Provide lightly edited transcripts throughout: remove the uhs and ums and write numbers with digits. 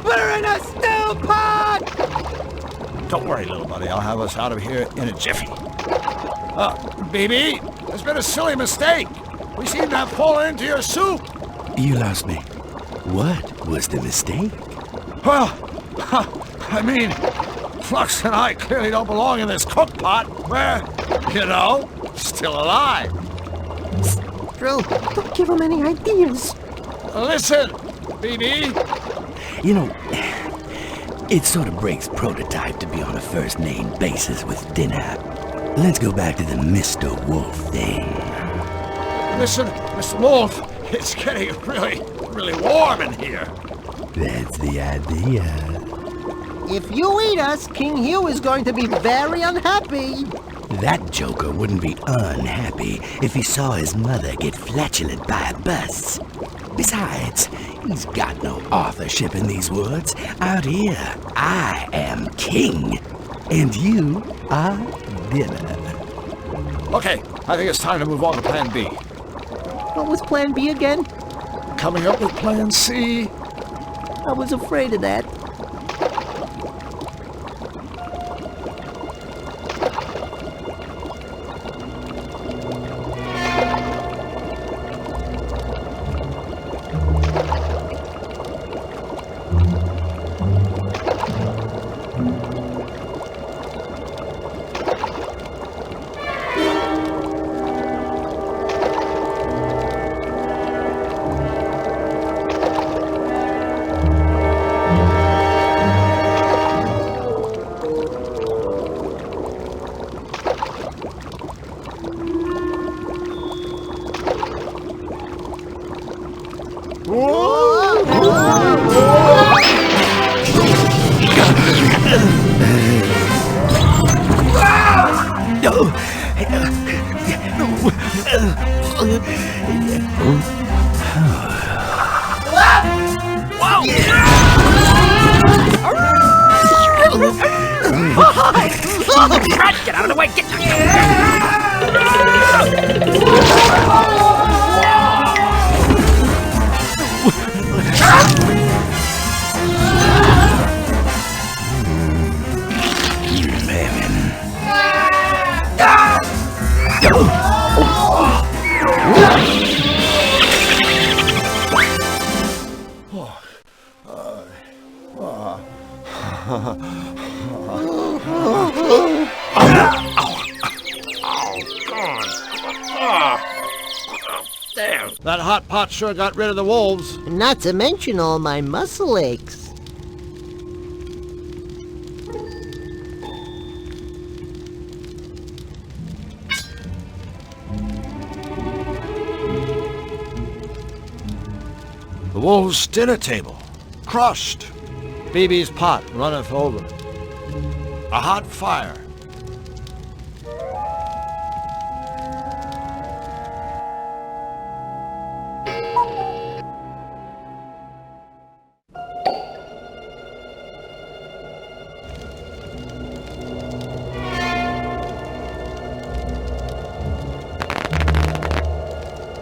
We're in a stew pot! Don't worry, little buddy. I'll have us out of here in a jiffy. BB, there's been a silly mistake. We seem to have fallen into your soup. You lost me. What was the mistake? Well, I mean, Flux and I clearly don't belong in this cook pot. We're, you know, still alive. Drill, don't give him any ideas. Listen, BB. You know, it sort of breaks prototype to be on a first-name basis with dinner. Let's go back to the Mr. Wolf thing. Listen, Mr. Wolf, it's getting really warm in here. That's the idea. If you eat us, King Hugh is going to be very unhappy. That joker wouldn't be unhappy if he saw his mother get flatulent by a bus. Besides, he's got no authorship in these woods. Out here, I am king, and you are dinner. Okay, I think it's time to move on to Plan B. What was Plan B again? Coming up with Plan C. I was afraid of that. Get out of the way! Get That hot pot sure got rid of the wolves. Not to mention all my muscle aches. The wolves' dinner table. Crushed. BB's pot runneth over. A hot fire.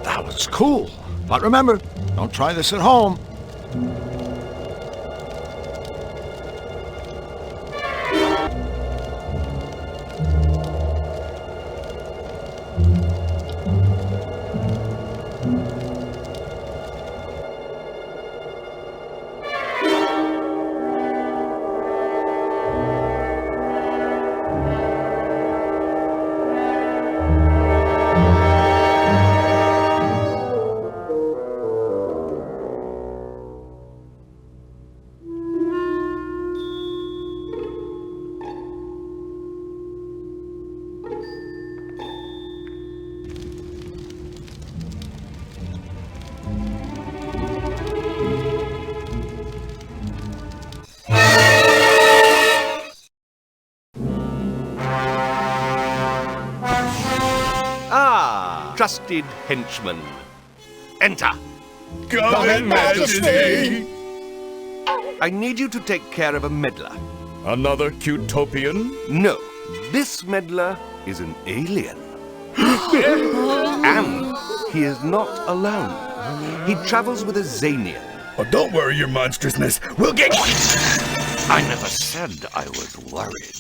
That was cool. But remember, don't try this at home. Ah, trusted henchman. Enter. Come, Majesty! I need you to take care of a meddler. Another Cutopian? No, this meddler is an alien. And he is not alone. He travels with a Zanian. Oh, don't worry, your monstrousness. We'll get... I never said I was worried.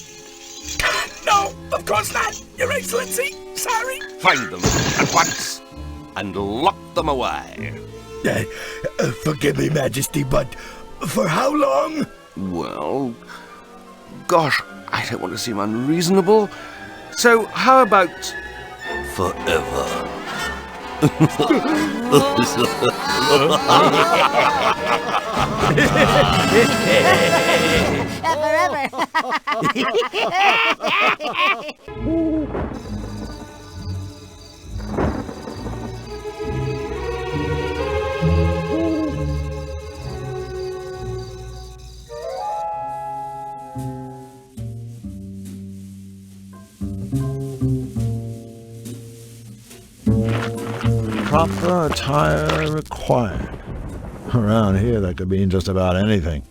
No, of course not, Your Excellency. Sorry. Find them at once and lock them away. Forgive me, Majesty, but for how long? Well, gosh, I don't want to seem unreasonable. So how about forever? Proper attire required. Around here, that could mean just about anything.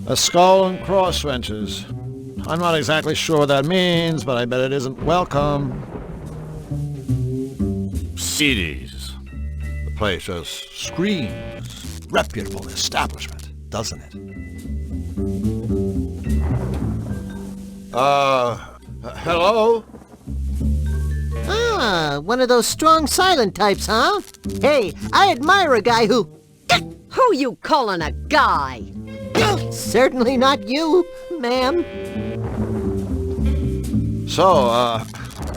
A skull and cross wrenches. I'm not exactly sure what that means, but I bet it isn't welcome. CDs. The place just screams reputable establishment, doesn't it? Hello? Ah, one of those strong silent types, huh? Hey, I admire a guy who... Who you calling a guy? Certainly not you, ma'am. So,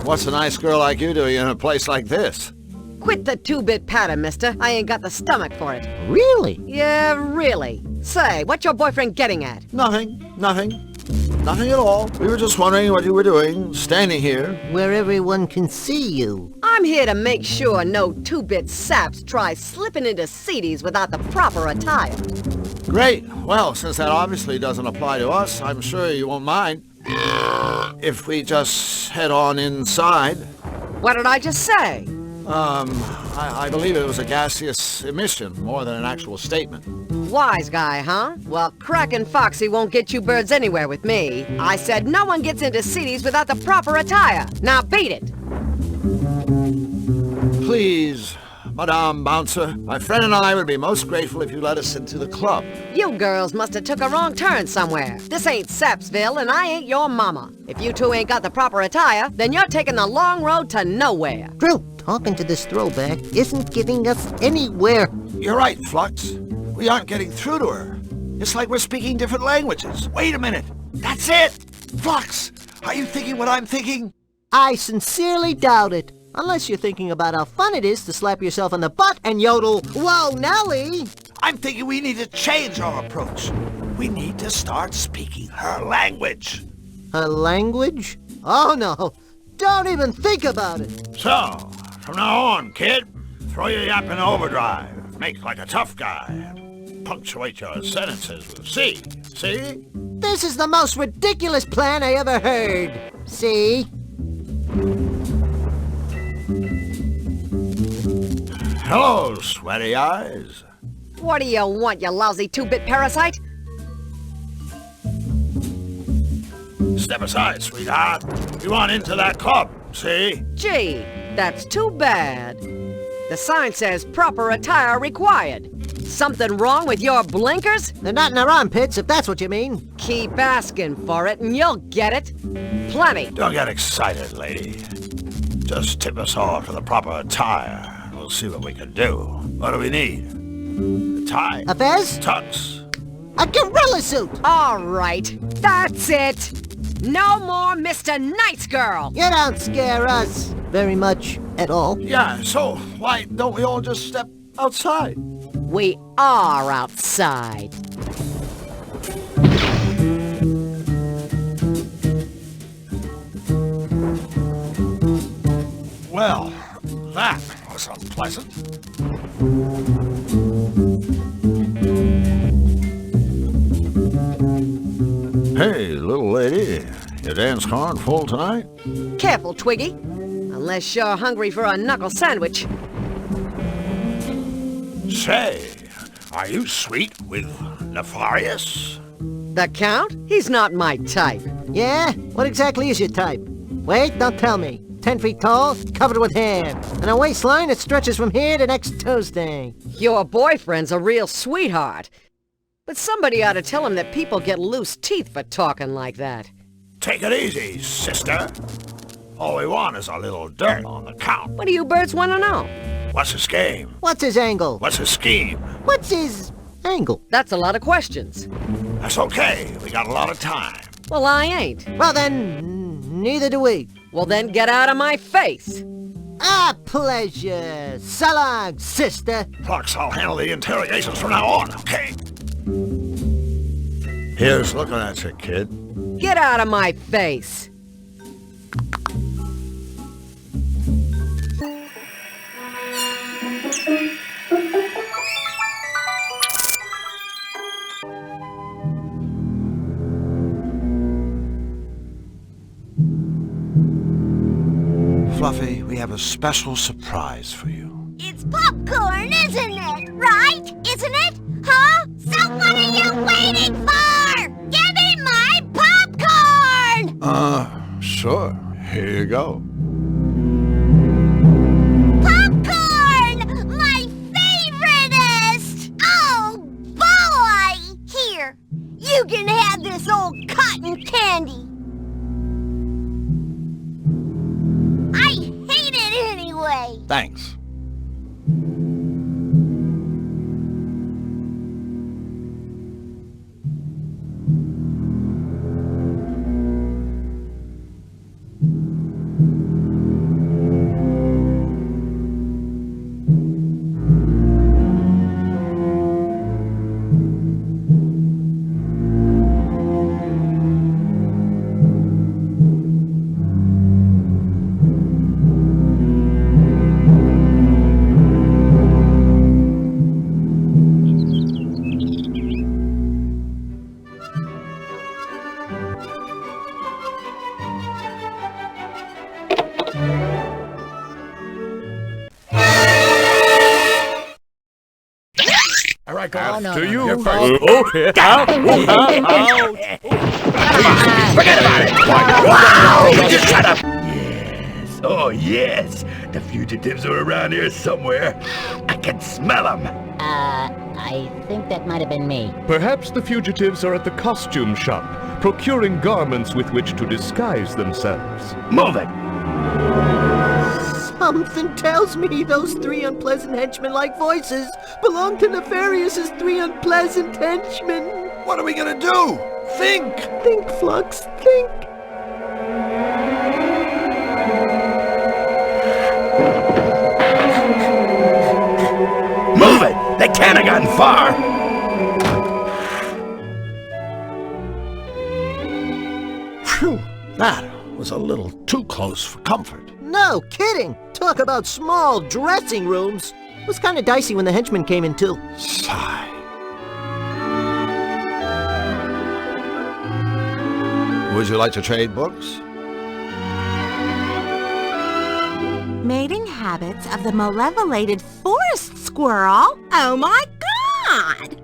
what's a nice girl like you doing in a place like this? Quit the two-bit patter, mister. I ain't got the stomach for it. Really? Yeah, really. Say, what's your boyfriend getting at? Nothing. Nothing at all. We were just wondering what you were doing, standing here. Where everyone can see you. I'm here to make sure no two-bit saps try slipping into CDs without the proper attire. Great. Well, since that obviously doesn't apply to us, I'm sure you won't mind if we just head on inside. What did I just say? I believe it was a gaseous emission more than an actual statement. Wise guy, huh? Well, Kraken Foxy won't get you birds anywhere with me. I said no one gets into CDs without the proper attire. Now beat it. Please, Madame Bouncer, my friend and I would be most grateful if you let us into the club. You girls must have took a wrong turn somewhere. This ain't Sapsville, and I ain't your mama. If you two ain't got the proper attire, then you're taking the long road to nowhere. Drew, talking to this throwback isn't getting us anywhere. You're right, Flux. We aren't getting through to her. It's like we're speaking different languages. Wait a minute. That's it! Flux, are you thinking what I'm thinking? I sincerely doubt it. Unless you're thinking about how fun it is to slap yourself on the butt and yodel, "Whoa, Nelly!" I'm thinking we need to change our approach. We need to start speaking her language. Her language? Oh no, don't even think about it. So, from now on, kid, throw your yap in overdrive. Make like a tough guy. Punctuate your sentences with C. See? This is the most ridiculous plan I ever heard. See? Hello, sweaty eyes. What do you want, you lousy two-bit parasite? Step aside, sweetheart. You want into that club, see? Gee, that's too bad. The sign says proper attire required. Something wrong with your blinkers? They're not in our armpits, if that's what you mean. Keep asking for it and you'll get it. Plenty. Don't get excited, lady. Just tip us off to the proper attire. We'll see what we can do. What do we need? A tie? A fez? Tux? A gorilla suit! All right, that's it. No more Mr. Nice Girl. You don't scare us very much at all. Yeah, so why don't we all just step outside? We are outside. looks unpleasant. Hey, little lady. Your dance card full tonight? Careful, Twiggy. Unless you're hungry for a knuckle sandwich. Say, are you sweet with Nefarious? The Count? He's not my type. Yeah? What exactly is your type? Wait, don't tell me. 10 feet tall, covered with hair, and a waistline that stretches from here to next Tuesday. Your boyfriend's a real sweetheart. But somebody ought to tell him that people get loose teeth for talking like that. Take it easy, sister. All we want is a little dirt on the Count. What do you birds want to know? What's his game? What's his angle? What's his scheme? What's his angle? That's a lot of questions. That's okay. We got a lot of time. Well, I ain't. Well then, neither do we. Well, then get out of my face. A pleasure. So long, sister. Flux, I'll handle the interrogations from now on, okay? Here's looking at you, kid. Get out of my face. Fluffy, we have a special surprise for you. It's popcorn, isn't it? Right? Isn't it? Huh? So what are you waiting for? Give me my popcorn! Sure. Here you go. Popcorn! My favoriteest! Oh, boy! Here, you can have this old cotton candy. I hate it anyway. Thanks. After you. Forget about it! Just shut up! Yes, oh yes. The fugitives are around here somewhere. I can smell them. I think that might have been me. Perhaps the fugitives are at the costume shop, procuring garments with which to disguise themselves. Move it! Something tells me those three unpleasant henchmen-like voices belong to Nefarious's three unpleasant henchmen. What are we gonna do? Think! Think, Flux, think. Move it! They can't have gone far! Phew! That was a little too close for comfort. No kidding. Talk about small dressing rooms. It was kind of dicey when the henchmen came in, too. Sigh. Would you like to trade books? Mating habits of the Malevolated forest squirrel? Oh my god!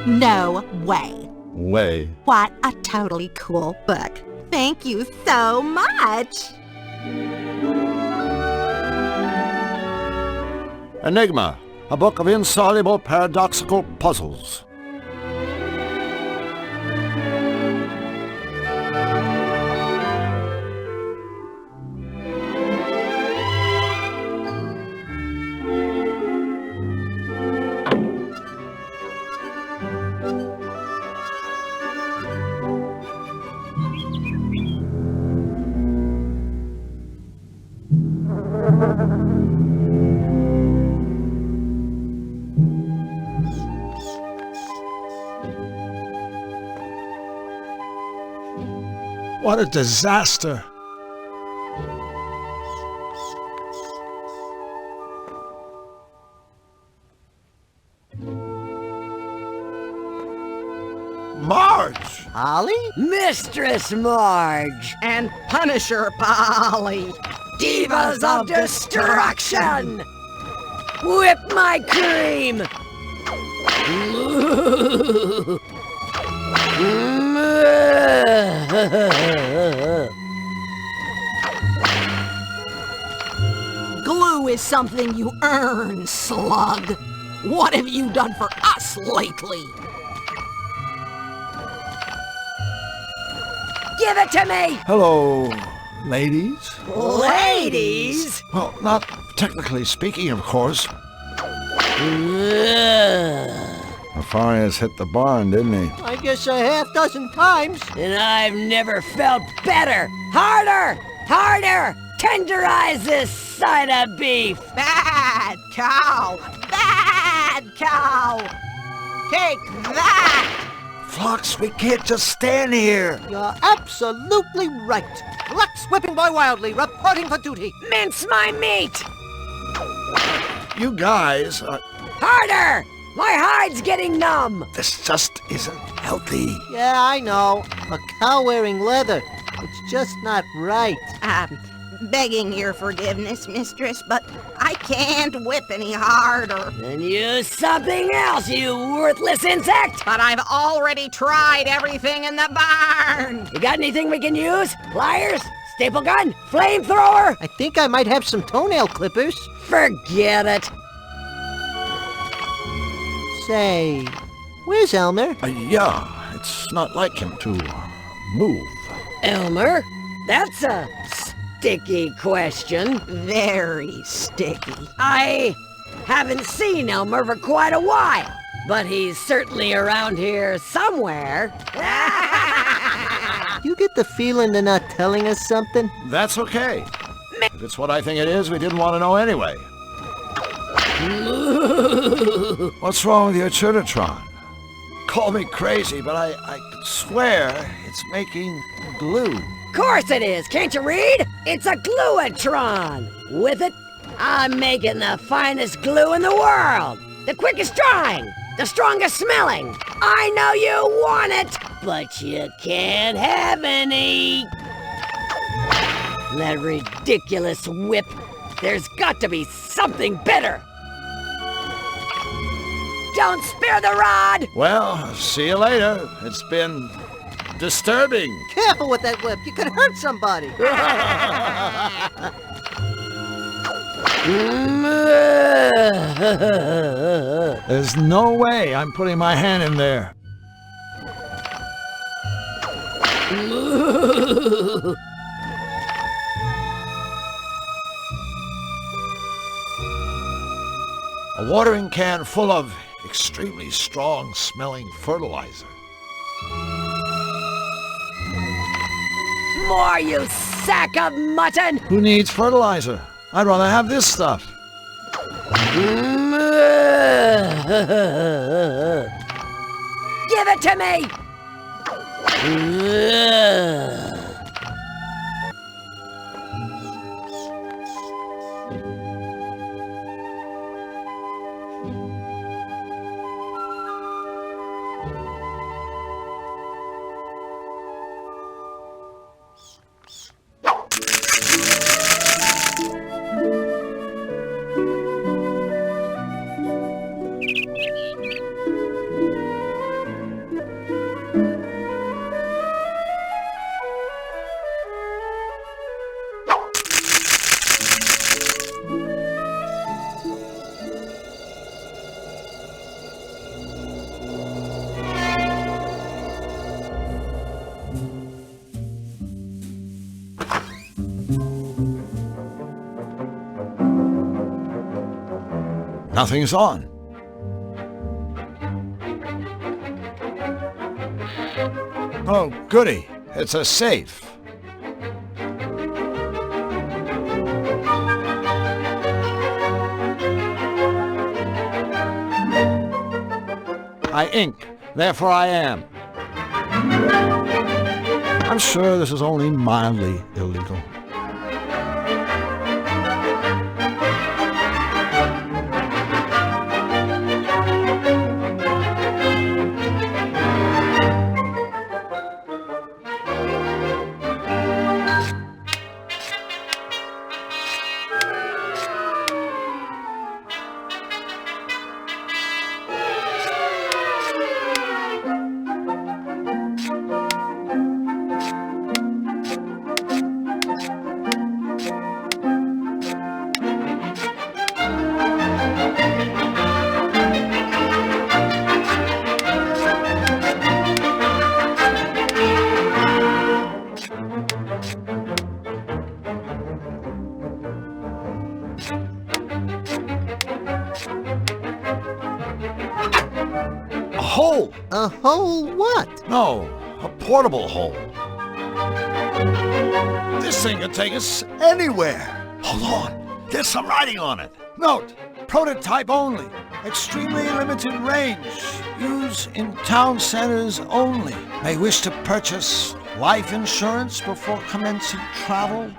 No way. Way. What a totally cool book. Thank you so much. Enigma, a book of insoluble paradoxical puzzles. What a disaster. Polly? Mistress Marge! And Punisher Polly! Divas of Destruction! Whip my cream! Glue is something you earn, slug. What have you done for us lately? Give it to me! Hello, ladies? Ladies? Well, not technically speaking, of course. Matthias hit the barn, didn't he? I guess a half dozen times. And I've never felt better! Harder! Harder! Tenderize this side of beef! Bad cow! Bad cow! Take that! Flux, we can't just stand here. You're absolutely right. Lux Whipping Boy Wildly, reporting for duty. Mince my meat! You guys, Harder! My hide's getting numb! this just isn't healthy. Yeah, I know. A cow wearing leather. It's just not right. Begging your forgiveness, mistress, but I can't whip any harder. Then use something else, you worthless insect! But I've already tried everything in the barn. You got anything we can use? Pliers? Staple gun? Flamethrower? I think I might have some toenail clippers. Forget it! Say, where's Elmer? Yeah, it's not like him to move. Elmer? That's a sticky question. Very sticky. I haven't seen Elmer for quite a while, but he's certainly around here somewhere. You get the feeling they're not telling us something? That's okay. If it's what I think it is, we didn't want to know anyway. What's wrong with your Churnatron? Call me crazy, but I swear it's making glue. Of course it is, can't you read? It's a gluatron. With it, I'm making the finest glue in the world. The quickest drying, the strongest smelling. I know you want it, but you can't have any. That ridiculous whip. There's got to be something better. Don't spare the rod! Well, see you later. It's been disturbing. Careful with that whip. You could hurt somebody. There's no way I'm putting my hand in there. A watering can full of extremely strong-smelling fertilizer. More, you sack of mutton! Who needs fertilizer? I'd rather have this stuff. Give it to me! Nothing's on. Oh, goody. It's a safe. I ink, therefore I am. I'm sure this is only mildly illegal. A hole what? No, a portable hole. This thing can take us anywhere. Hold on, there's some writing on it. Note, prototype only. Extremely limited range. Use in town centers only. May wish to purchase life insurance before commencing travel.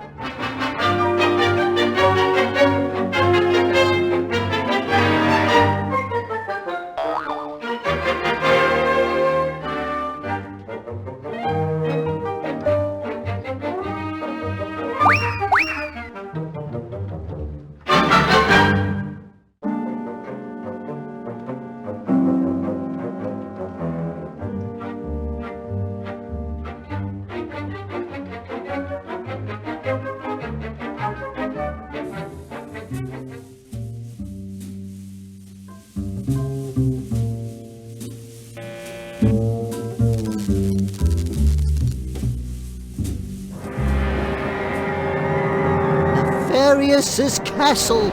Nefarious' castle.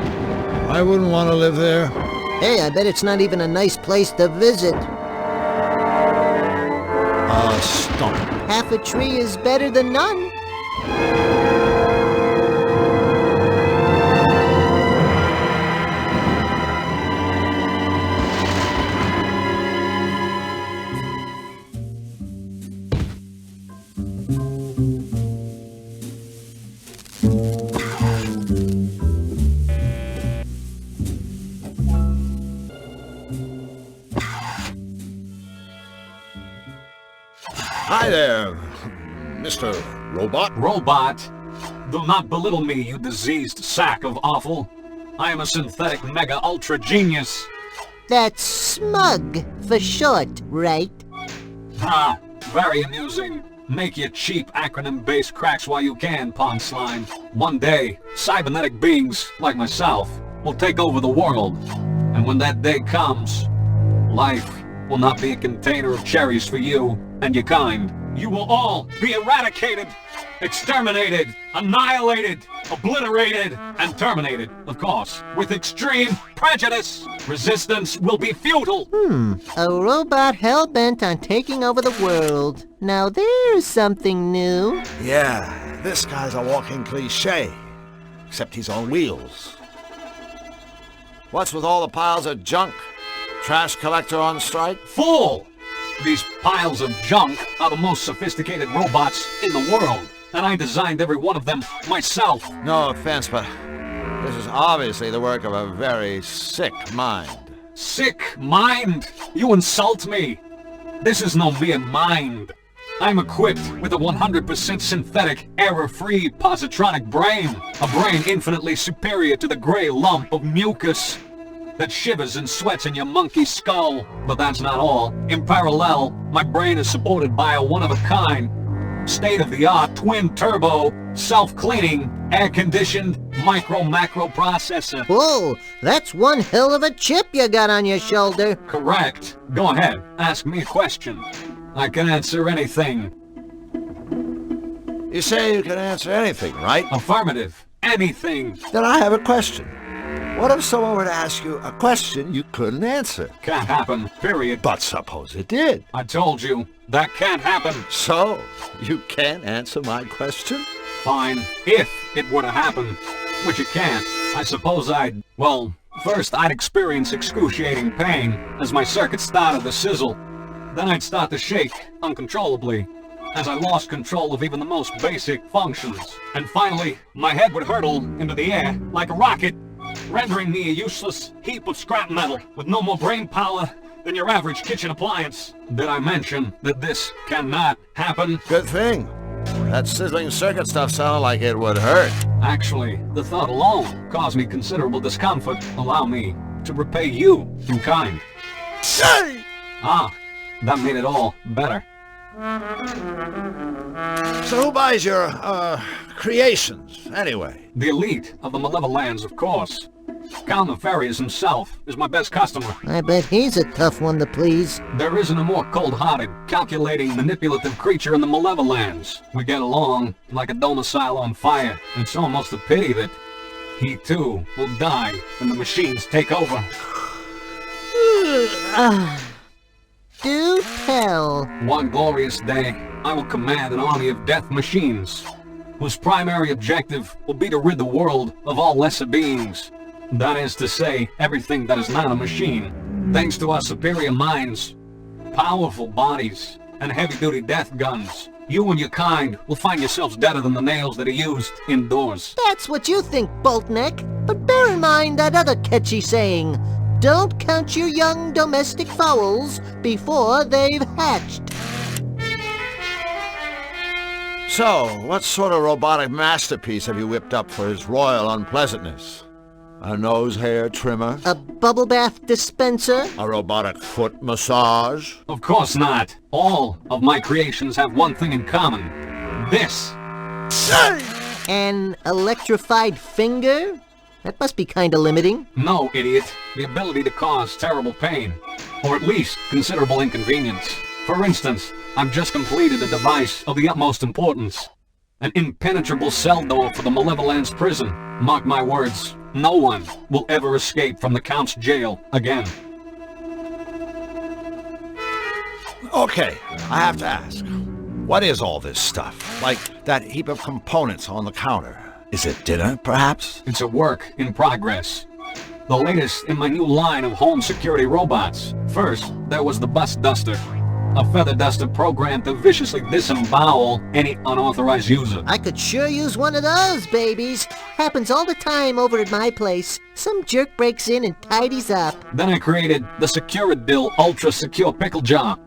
I wouldn't want to live there. Hey, I bet it's not even a nice place to visit. A stump. Half a tree is better than none. Hi there, Mr. Robot. Robot? Do not belittle me, you diseased sack of offal. I am a synthetic mega ultra genius. That's smug for short, right? Ha! Very amusing. Make your cheap acronym-based cracks while you can, pond slime. One day, cybernetic beings, like myself, will take over the world. And when that day comes, life will not be a container of cherries for you and your kind. You will all be eradicated, exterminated, annihilated, obliterated, and terminated, of course, with extreme prejudice. Resistance will be futile. A robot hell-bent on taking over the world. Now there's something new. Yeah, this guy's a walking cliche. Except he's on wheels. What's with all the piles of junk? Trash collector on strike? Fool! These piles of junk are the most sophisticated robots in the world, and I designed every one of them myself. No offense, but this is obviously the work of a very sick mind. Sick mind? You insult me. This is no mere mind. I'm equipped with a 100% synthetic, error-free positronic brain. A brain infinitely superior to the gray lump of mucus that shivers and sweats in your monkey skull. But that's not all. In parallel, my brain is supported by a one-of-a-kind, state-of-the-art twin-turbo, self-cleaning, air-conditioned, micro-macro processor. Whoa, that's one hell of a chip you got on your shoulder. Correct. Go ahead, ask me a question. I can answer anything. You say you can answer anything, right? Affirmative. Anything. Then I have a question. What if someone were to ask you a question you couldn't answer? Can't happen, period. But suppose it did. I told you, that can't happen. So, you can't answer my question? Fine, if it were to happen, which it can't. I suppose well, first I'd experience excruciating pain as my circuits started to sizzle. Then I'd start to shake uncontrollably as I lost control of even the most basic functions. And finally, my head would hurtle into the air like a rocket, rendering me a useless heap of scrap metal with no more brain power than your average kitchen appliance. Did I mention that this cannot happen? Good thing. That sizzling circuit stuff sounded like it would hurt. Actually, the thought alone caused me considerable discomfort. Allow me to repay you in kind. Hey! Ah, that made it all better. So who buys your, creations, anyway? The elite of the Malevolands, of course. Count Nefarious himself is my best customer. I bet he's a tough one to please. There isn't a more cold-hearted, calculating, manipulative creature in the Malevolands. We get along like a domicile on fire. It's almost a pity that he, too, will die when the machines take over. Do tell. One glorious day, I will command an army of death machines, whose primary objective will be to rid the world of all lesser beings. That is to say, everything that is not a machine. Thanks to our superior minds, powerful bodies, and heavy-duty death guns, you and your kind will find yourselves deader than the nails that are used indoors. That's what you think, Boltneck. But bear in mind that other catchy saying, don't count your young domestic fowls before they've hatched. So, what sort of robotic masterpiece have you whipped up for his royal unpleasantness? A nose hair trimmer? A bubble bath dispenser? A robotic foot massage? Of course not. All of my creations have one thing in common. This. An electrified finger? That must be kinda limiting. No, idiot. The ability to cause terrible pain. Or at least considerable inconvenience. For instance, I've just completed a device of the utmost importance. An impenetrable cell door for the Malevolands prison. Mark my words, no one will ever escape from the Count's jail again. Okay, I have to ask. What is all this stuff? Like that heap of components on the counter? Is it dinner, perhaps? It's a work in progress. The latest in my new line of home security robots. First, there was the Bust Duster. A feather duster programmed to viciously disembowel any unauthorized user. I could sure use one of those, babies. Happens all the time over at my place. Some jerk breaks in and tidies up. Then I created the Securidill Ultra Secure Pickle Jar.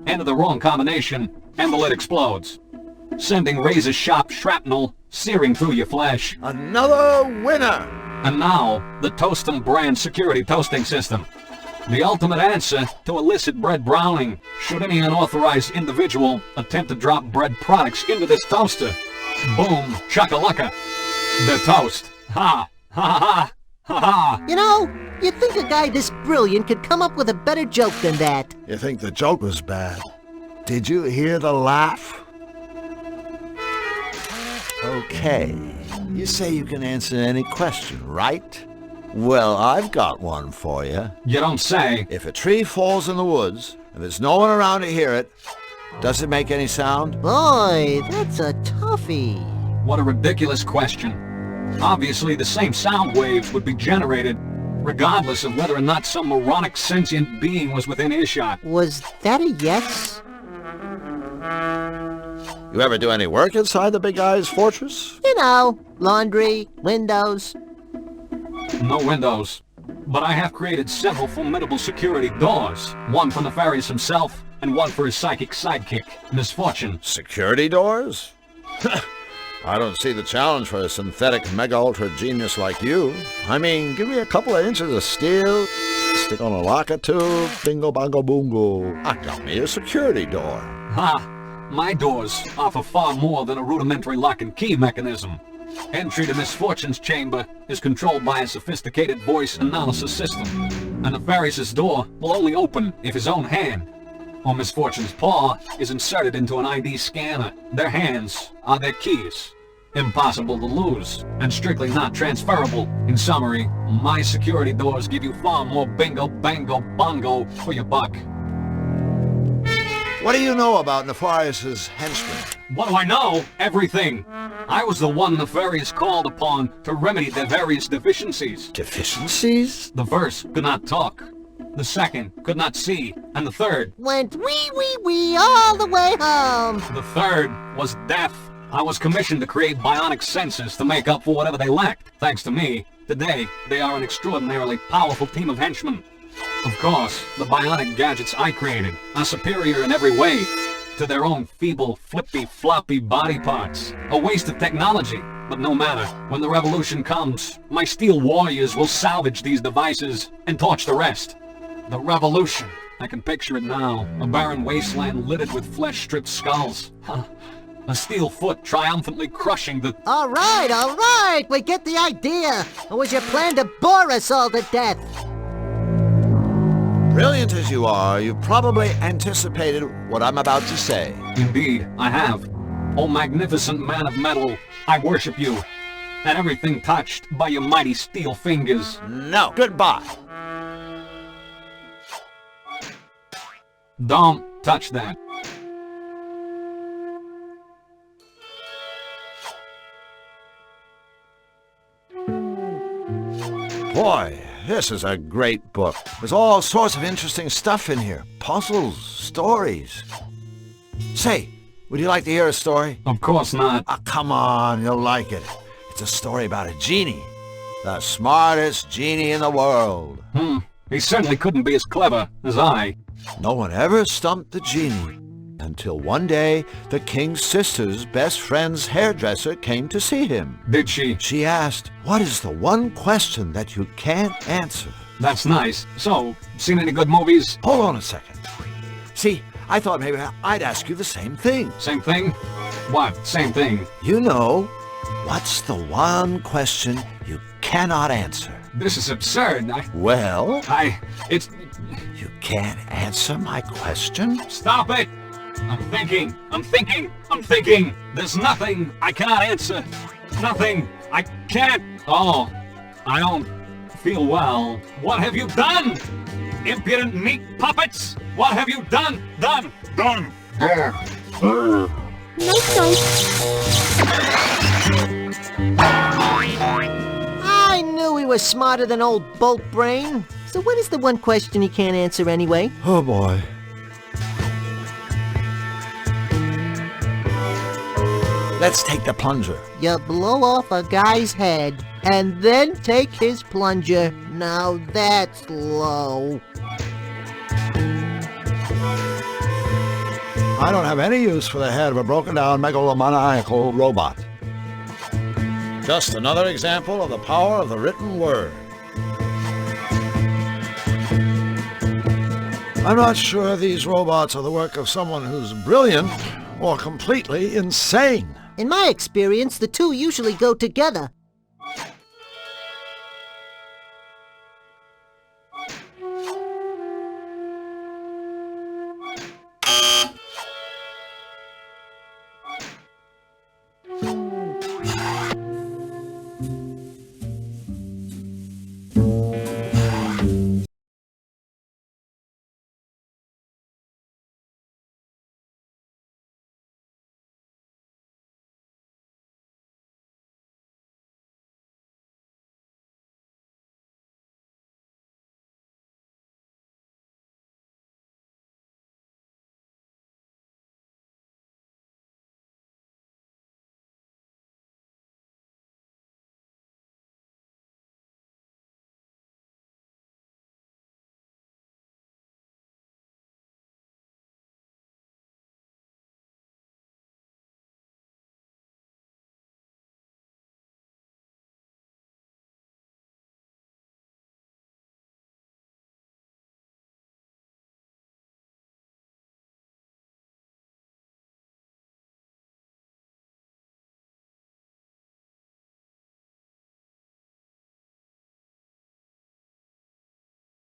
Enter the wrong combination, and the lid explodes, sending razor-sharp shrapnel searing through your flesh. Another winner! And now, the Toastum brand security toasting system. The ultimate answer to illicit bread browning, should any unauthorized individual attempt to drop bread products into this toaster. Boom, shakalaka. They're toast. Ha, ha, ha, ha, ha. You know, you'd think a guy this brilliant could come up with a better joke than that. You think the joke was bad? Did you hear the laugh? Okay, you say you can answer any question, right? Well, I've got one for you. You don't say. If a tree falls in the woods, and there's no one around to hear it, does it make any sound? Boy, that's a toughie. What a ridiculous question. Obviously, the same sound waves would be generated, regardless of whether or not some moronic sentient being was within earshot. Was that a yes? You ever do any work inside the big guy's fortress? You know, laundry, windows. No windows. But I have created several formidable security doors. One for Nefarious himself, and one for his psychic sidekick, Misfortune. Security doors? I don't see the challenge for a synthetic mega-ultra genius like you. I mean, give me a couple of inches of steel, stick on a lock or two, bingo bongo boongo. I got me a security door. Ha! My doors offer far more than a rudimentary lock and key mechanism. Entry to Misfortune's chamber is controlled by a sophisticated voice analysis system. And Nefarious' door will only open if his own hand, or Misfortune's paw, is inserted into an ID scanner. Their hands are their keys. Impossible to lose, and strictly not transferable. In summary, my security doors give you far more bingo, bango, bongo for your buck. What do you know about Nefarious' henchmen? What do I know? Everything. I was the one Nefarious called upon to remedy their various deficiencies. Deficiencies? The first could not talk. The second could not see. And the third went wee all the way home. The third was deaf. I was commissioned to create bionic senses to make up for whatever they lacked. Thanks to me, today they are an extraordinarily powerful team of henchmen. Of course, the bionic gadgets I created are superior in every way to their own feeble, flippy, floppy body parts. A waste of technology, but no matter. When the revolution comes, my steel warriors will salvage these devices and torch the rest. The revolution. I can picture it now. A barren wasteland littered with flesh-stripped skulls. A steel foot triumphantly crushing the... All right, we get the idea. Or was your plan to bore us all to death? Brilliant as you are, you probably anticipated what I'm about to say. Indeed, I have. O magnificent man of metal, I worship you, and everything touched by your mighty steel fingers. No, goodbye. Don't touch that. Boy, this is a great book. There's all sorts of interesting stuff in here. Puzzles, stories. Say, would you like to hear a story? Of course not. Ah, come on, you'll like it. It's a story about a genie. The smartest genie in the world. He certainly couldn't be as clever as I. No one ever stumped the genie until one day the king's sister's best friend's hairdresser came to see him. Did she? She asked, "What is the one question that you can't answer?" That's nice. So, seen any good movies? Hold on a second. See, I thought maybe I'd ask you the same thing. Same thing? What? Same thing? You know, what's the one question you cannot answer? This is absurd. Well? It's... You can't answer my question? Stop it! I'm thinking. There's nothing I cannot answer. Nothing. I can't. Oh, I don't feel well. What have you done? Impudent meat puppets! What have you done? Done! I knew he was smarter than old Bolt Brain. So what is the one question he can't answer anyway? Oh boy. Let's take the plunger. You blow off a guy's head and then take his plunger. Now that's low. I don't have any use for the head of a broken-down megalomaniacal robot. Just another example of the power of the written word. I'm not sure these robots are the work of someone who's brilliant or completely insane. In my experience, the two usually go together.